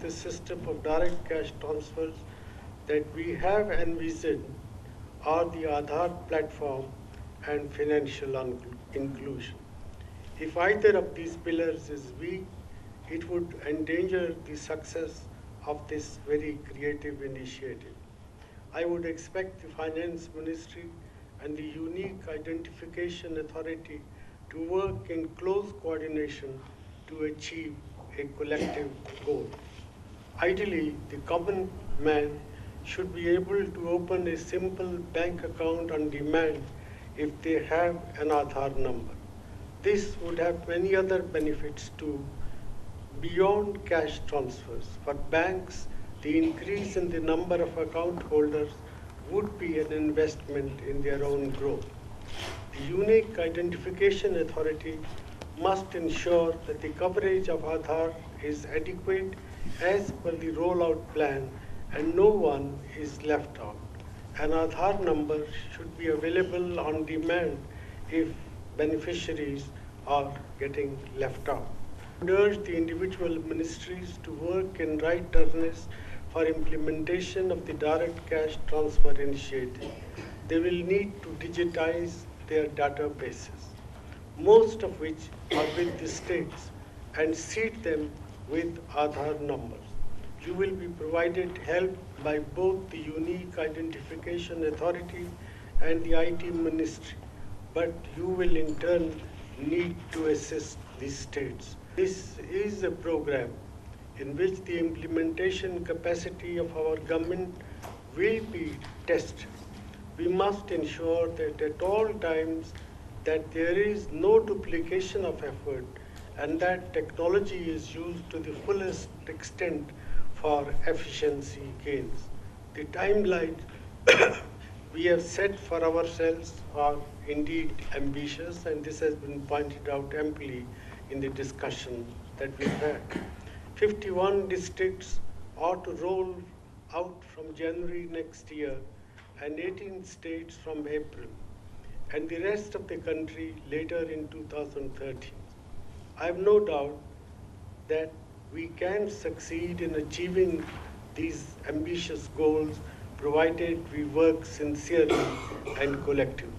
the system of direct cash transfers that we have envisioned are the Aadhaar platform and financial inclusion. If either of these pillars is weak, it would endanger the success of this very creative initiative. I would expect the Finance Ministry and the Unique Identification Authority to work in close coordination to achieve a collective goal. Ideally, the common man should be able to open a simple bank account on demand if they have an Aadhaar number. This would have many other benefits too, beyond cash transfers. For banks, the increase in the number of account holders would be an investment in their own growth. The Unique Identification Authority must ensure that the coverage of Aadhaar is adequate as per the rollout plan and no one is left out. An Aadhaar number should be available on demand if beneficiaries are getting left out. I would urge the individual ministries to work in right earnest for implementation of the direct cash transfer initiative. They will need to digitize their databases, most of which are with the states, and seed them with Aadhaar numbers. You will be provided help by both the Unique Identification Authority and the IT Ministry, but you will in turn need to assist the states. This is a program in which the implementation capacity of our government will be tested. We must ensure that at all times that there is no duplication of effort and that technology is used to the fullest extent for efficiency gains. The timeline we have set for ourselves are indeed ambitious, and this has been pointed out amply in the discussion that we've had. 51 districts ought to roll out from January next year and 18 states from April, and the rest of the country later in 2013. I have no doubt that we can succeed in achieving these ambitious goals provided we work sincerely and collectively.